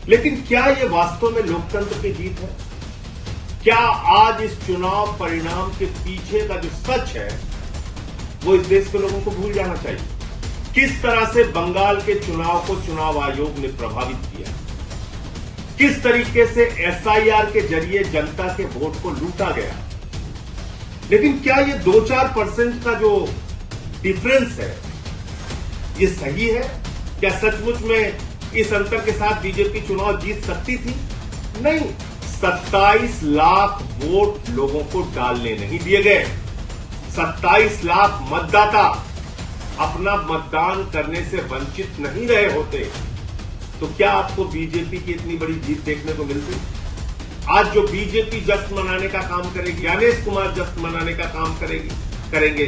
लेकिन क्या यह वास्तव में लोकतंत्र की जीत है? क्या आज इस चुनाव परिणाम के पीछे का जो सच है वो इस देश के लोगों को भूल जाना चाहिए? किस तरह से बंगाल के चुनाव को चुनाव आयोग ने प्रभावित किया, किस तरीके से एसआईआर के जरिए जनता के वोट को लूटा गया। लेकिन क्या ये 2-4% का जो डिफरेंस है ये सही है? क्या सचमुच में इस अंतर के साथ बीजेपी चुनाव जीत सकती थी? नहीं, 27 लाख वोट लोगों को डालने नहीं दिए गए। 27 लाख मतदाता अपना मतदान करने से वंचित नहीं रहे होते तो क्या आपको बीजेपी की इतनी बड़ी जीत देखने को मिलती? आज जो बीजेपी जश्न मनाने का काम करेगी, ज्ञानेश कुमार जश्न मनाने का काम करेंगे,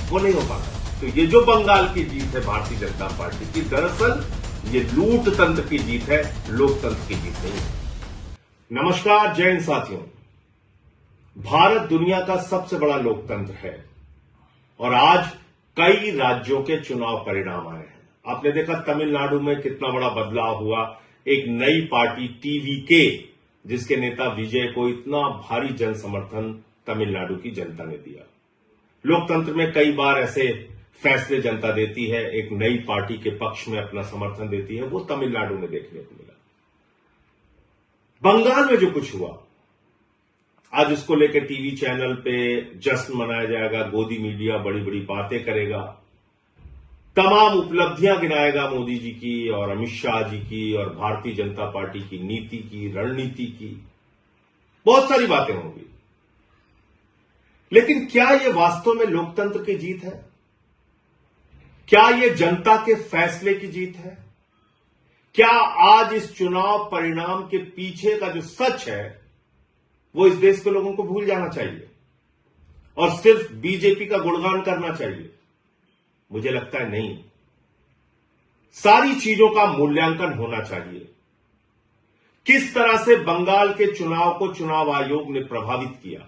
वो नहीं हो पाता। तो ये जो बंगाल की जीत है भारतीय जनता पार्टी की, दरअसल ये लूट तंत्र की जीत है, लोकतंत्र की जीत नहीं है। नमस्कार, जय हिंद साथियों। भारत दुनिया का सबसे बड़ा लोकतंत्र है और आज कई राज्यों के चुनाव परिणाम आए हैं। आपने देखा तमिलनाडु में कितना बड़ा बदलाव हुआ। एक नई पार्टी टीवीके, जिसके नेता विजय को इतना भारी जन समर्थन तमिलनाडु की जनता ने दिया। लोकतंत्र में कई बार ऐसे फैसले जनता देती है, एक नई पार्टी के पक्ष में अपना समर्थन देती है, वो तमिलनाडु में देखने को मिला। बंगाल में जो कुछ हुआ, आज उसको लेकर टीवी चैनल पे जश्न मनाया जाएगा, गोदी मीडिया बड़ी बड़ी बातें करेगा, तमाम उपलब्धियां गिनाएगा मोदी जी की और अमित शाह जी की और भारतीय जनता पार्टी की नीति की, रणनीति की, बहुत सारी बातें होंगी। लेकिन क्या यह वास्तव में लोकतंत्र की जीत है? क्या यह जनता के फैसले की जीत है? क्या आज इस चुनाव परिणाम के पीछे का जो सच है वो इस देश के लोगों को भूल जाना चाहिए और सिर्फ बीजेपी का गुणगान करना चाहिए? मुझे लगता है नहीं। सारी चीजों का मूल्यांकन होना चाहिए। किस तरह से बंगाल के चुनाव को चुनाव आयोग ने प्रभावित किया,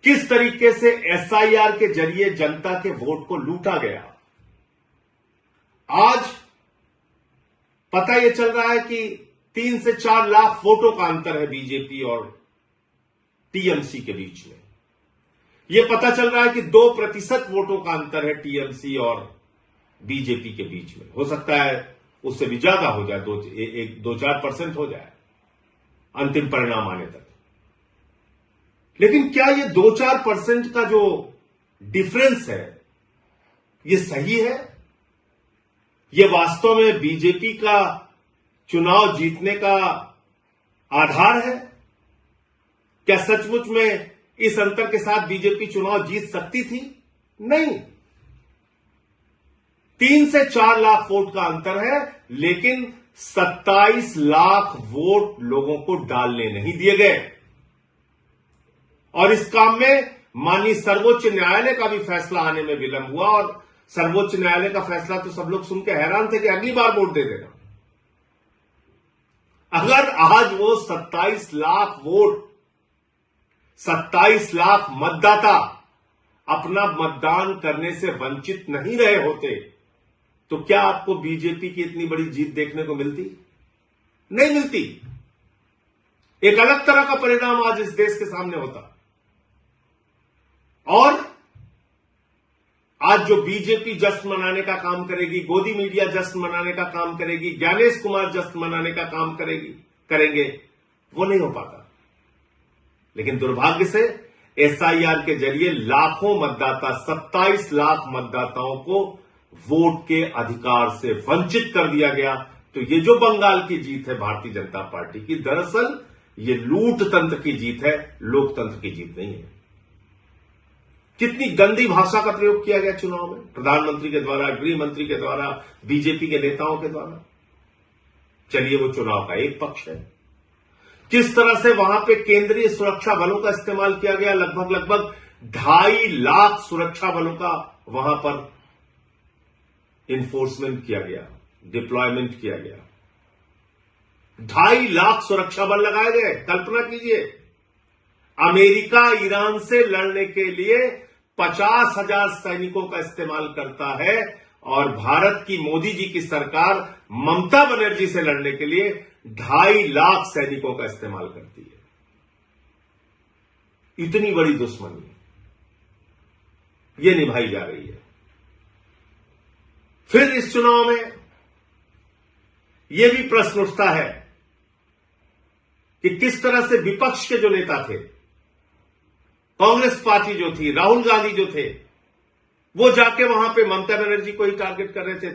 किस तरीके से एसआईआर के जरिए जनता के वोट को लूटा गया। आज पता यह चल रहा है कि 3 से 4 लाख वोटों का अंतर है बीजेपी और टीएमसी के बीच में। यह पता चल रहा है कि 2% वोटों का अंतर है टीएमसी और बीजेपी के बीच में। हो सकता है उससे भी ज्यादा हो जाए, 2-4% हो जाए अंतिम परिणाम आने तक। लेकिन क्या यह 2-4% का जो डिफरेंस है यह सही है? यह वास्तव में बीजेपी का चुनाव जीतने का आधार है? क्या सचमुच में इस अंतर के साथ बीजेपी चुनाव जीत सकती थी? नहीं। 3 से 4 लाख वोट का अंतर है, लेकिन 27 लाख वोट लोगों को डालने नहीं दिए गए। और इस काम में माननीय सर्वोच्च न्यायालय का भी फैसला आने में विलंब हुआ और सर्वोच्च न्यायालय का फैसला तो सब लोग सुन के हैरान थे कि अगली बार वोट दे देना। अगर आज वो 27 लाख वोट, 27 लाख मतदाता अपना मतदान करने से वंचित नहीं रहे होते तो क्या आपको बीजेपी की इतनी बड़ी जीत देखने को मिलती? नहीं मिलती। एक अलग तरह का परिणाम आज इस देश के सामने होता। और आज जो बीजेपी जश्न मनाने का काम करेगी, गोदी मीडिया जश्न मनाने का काम करेगी, ज्ञानेश कुमार जश्न मनाने का काम करेंगे, वो नहीं हो पाता। लेकिन दुर्भाग्य से एसआईआर के जरिए लाखों मतदाता, 27 लाख मतदाताओं को वोट के अधिकार से वंचित कर दिया गया। तो ये जो बंगाल की जीत है भारतीय जनता पार्टी की, दरअसल ये लूट तंत्र की जीत है, लोकतंत्र की जीत नहीं है। कितनी गंदी भाषा का प्रयोग किया गया चुनाव में, प्रधानमंत्री के द्वारा, गृह मंत्री के द्वारा, बीजेपी के नेताओं के द्वारा। चलिए, वो चुनाव का एक पक्ष है। किस तरह से वहां पे केंद्रीय सुरक्षा बलों का इस्तेमाल किया गया, लगभग 2.5 लाख सुरक्षा बलों का वहां पर इन्फोर्समेंट किया गया, डिप्लॉयमेंट किया गया। 2.5 लाख सुरक्षा बल लगाए गए। कल्पना कीजिए, अमेरिका ईरान से लड़ने के लिए 50,000 सैनिकों का इस्तेमाल करता है और भारत की मोदी जी की सरकार ममता बनर्जी से लड़ने के लिए 2.5 लाख सैनिकों का इस्तेमाल करती है। इतनी बड़ी दुश्मनी ये निभाई जा रही है। फिर इस चुनाव में यह भी प्रश्न उठता है कि किस तरह से विपक्ष के जो नेता थे, कांग्रेस पार्टी जो थी, राहुल गांधी जो थे, वो जाके वहां पे ममता बनर्जी को ही टारगेट कर रहे थे।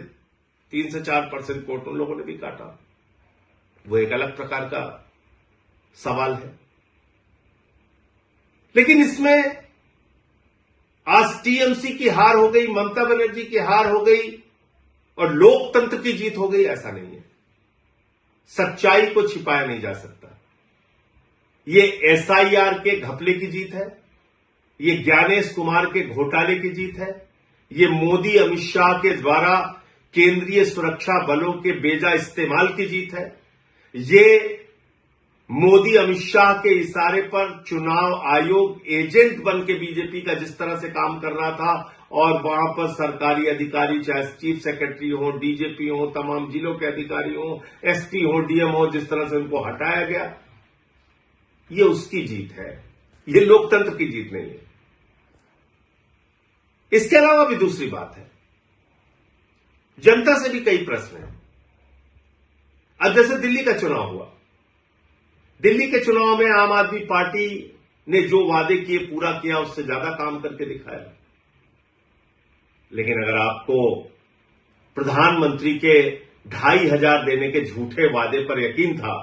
3 से 4% वोट उन लोगों ने भी काटा। वो एक अलग प्रकार का सवाल है। लेकिन इसमें आज टीएमसी की हार हो गई, ममता बनर्जी की हार हो गई और लोकतंत्र की जीत हो गई, ऐसा नहीं है। सच्चाई को छिपाया नहीं जा सकता। ये एसआईआर के घपले की जीत है, ये ज्ञानेश कुमार के घोटाले की जीत है, ये मोदी अमित शाह के द्वारा केंद्रीय सुरक्षा बलों के बेजा इस्तेमाल की जीत है, ये मोदी अमित शाह के इशारे पर चुनाव आयोग एजेंट बन के बीजेपी का जिस तरह से काम कर रहा था और वहां पर सरकारी अधिकारी, चाहे चीफ सेक्रेटरी हो, डीजीपी हो, तमाम जिलों के अधिकारी हो, एसपी हो, डीएम हो, जिस तरह से उनको हटाया गया, ये उसकी जीत है। ये लोकतंत्र की जीत नहीं है। इसके अलावा भी दूसरी बात है, जनता से भी कई प्रश्न हैं। अब जैसे दिल्ली का चुनाव हुआ, दिल्ली के चुनाव में आम आदमी पार्टी ने जो वादे किए पूरा किया, उससे ज्यादा काम करके दिखाया। लेकिन अगर आपको प्रधानमंत्री के 2,500 देने के झूठे वादे पर यकीन था,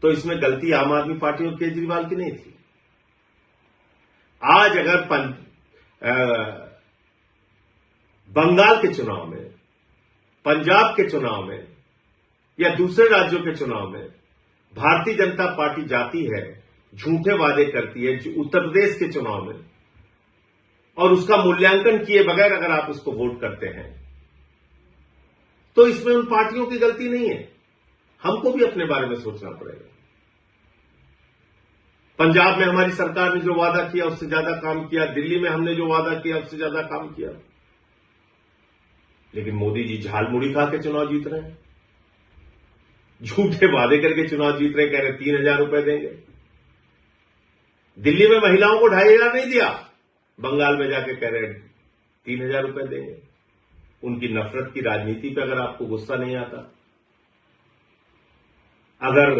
तो इसमें गलती आम आदमी पार्टी और केजरीवाल की नहीं थी। आज अगर बंगाल के चुनाव में, पंजाब के चुनाव में या दूसरे राज्यों के चुनाव में भारतीय जनता पार्टी जाती है, झूठे वादे करती है, उत्तर प्रदेश के चुनाव में, और उसका मूल्यांकन किए बगैर अगर आप उसको वोट करते हैं, तो इसमें उन पार्टियों की गलती नहीं है। हमको भी अपने बारे में सोचना पड़ेगा। पंजाब में हमारी सरकार ने जो वादा किया उससे ज्यादा काम किया, दिल्ली में हमने जो वादा किया उससे ज्यादा काम किया, लेकिन मोदी जी झालमुड़ी खा के चुनाव जीत रहे हैं, झूठे वादे करके चुनाव जीत रहे, कह रहे 3,000 रुपए देंगे। दिल्ली में महिलाओं को 2,500 नहीं दिया, बंगाल में जाके कह रहे 3,000 रुपए देंगे। उनकी नफरत की राजनीति पे अगर आपको गुस्सा नहीं आता, अगर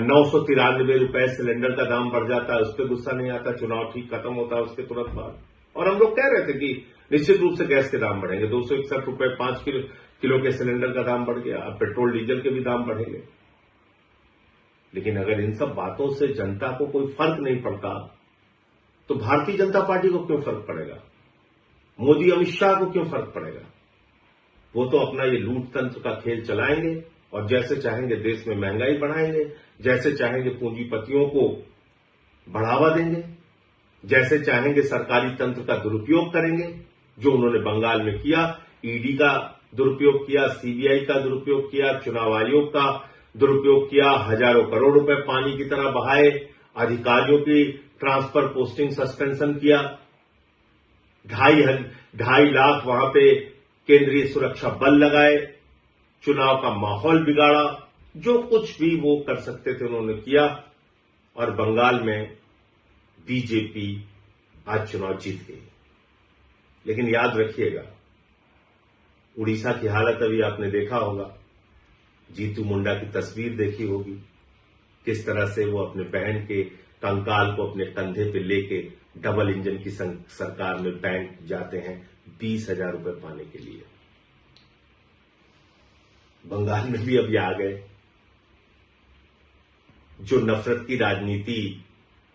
993 रुपए सिलेंडर का दाम बढ़ जाता है, उस पर गुस्सा नहीं आता, चुनाव ठीक खत्म होता है उसके तुरंत बाद, और हम लोग कह रहे थे कि निश्चित रूप से गैस के दाम बढ़ेंगे, 261 रुपए 5 किलो के सिलेंडर का दाम बढ़ गया, अब पेट्रोल डीजल के भी दाम बढ़ेंगे। लेकिन अगर इन सब बातों से जनता को कोई फर्क नहीं पड़ता, तो भारतीय जनता पार्टी को क्यों फर्क पड़ेगा? मोदी अमित शाह को क्यों फर्क पड़ेगा? वो तो अपना ये लूट तंत्र का खेल चलाएंगे और जैसे चाहेंगे देश में महंगाई बढ़ाएंगे, जैसे चाहेंगे पूंजीपतियों को बढ़ावा देंगे, जैसे चाहेंगे सरकारी तंत्र का दुरुपयोग करेंगे, जो उन्होंने बंगाल में किया। ईडी का दुरुपयोग किया, सीबीआई का दुरुपयोग किया, चुनाव आयोग का दुरुपयोग किया, हजारों करोड़ रुपए पानी की तरह बहाए, अधिकारियों की ट्रांसफर पोस्टिंग सस्पेंशन किया, 2.5 लाख वहां पे केंद्रीय सुरक्षा बल लगाए, चुनाव का माहौल बिगाड़ा, जो कुछ भी वो कर सकते थे उन्होंने किया, और बंगाल में बीजेपी आज चुनाव जीत गई। लेकिन याद रखिएगा, उड़ीसा की हालत अभी आपने देखा होगा, जीतू मुंडा की तस्वीर देखी होगी, किस तरह से वो अपने बहन के कंकाल को अपने कंधे पे लेके डबल इंजन की सरकार में बैंक जाते हैं 20,000 रुपए पाने के लिए। बंगाल में भी अभी आ गए। जो नफरत की राजनीति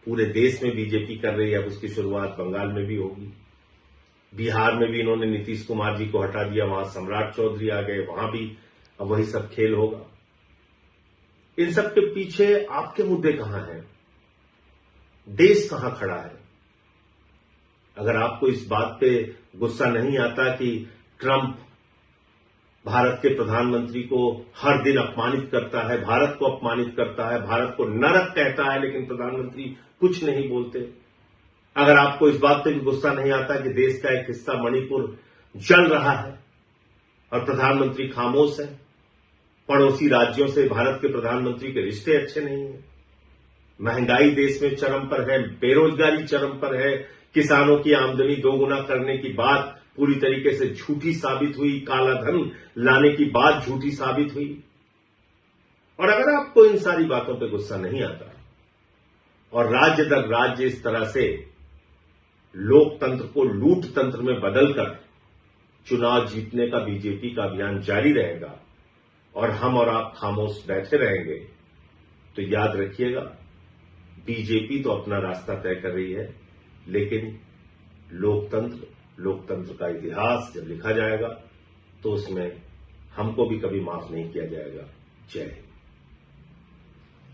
पूरे देश में बीजेपी कर रही है, अब उसकी शुरुआत बंगाल में भी होगी। बिहार में भी इन्होंने नीतीश कुमार जी को हटा दिया, वहां सम्राट चौधरी आ गए, वहां भी अब वही सब खेल होगा। इन सब के पीछे आपके मुद्दे कहां हैं? देश कहां खड़ा है? अगर आपको इस बात पे गुस्सा नहीं आता कि ट्रंप भारत के प्रधानमंत्री को हर दिन अपमानित करता है, भारत को अपमानित करता है, भारत को नरक कहता है, लेकिन प्रधानमंत्री कुछ नहीं बोलते, अगर आपको इस बात पे भी गुस्सा नहीं आता कि देश का एक हिस्सा मणिपुर जल रहा है और प्रधानमंत्री खामोश है। पड़ोसी राज्यों से भारत के प्रधानमंत्री के रिश्ते अच्छे नहीं हैं। महंगाई देश में चरम पर है, बेरोजगारी चरम पर है, किसानों की आमदनी दोगुना करने की बात पूरी तरीके से झूठी साबित हुई, काला धन लाने की बात झूठी साबित हुई। और अगर आपको इन सारी बातों पे गुस्सा नहीं आता और राज्य दर राज्य इस तरह से लोकतंत्र को लूट तंत्र में बदलकर चुनाव जीतने का बीजेपी का अभियान जारी रहेगा और हम और आप खामोश बैठे रहेंगे, तो याद रखिएगा, बीजेपी तो अपना रास्ता तय कर रही है, लेकिन लोकतंत्र का इतिहास जब लिखा जाएगा तो उसमें हमको भी कभी माफ नहीं किया जाएगा। जय हिंद।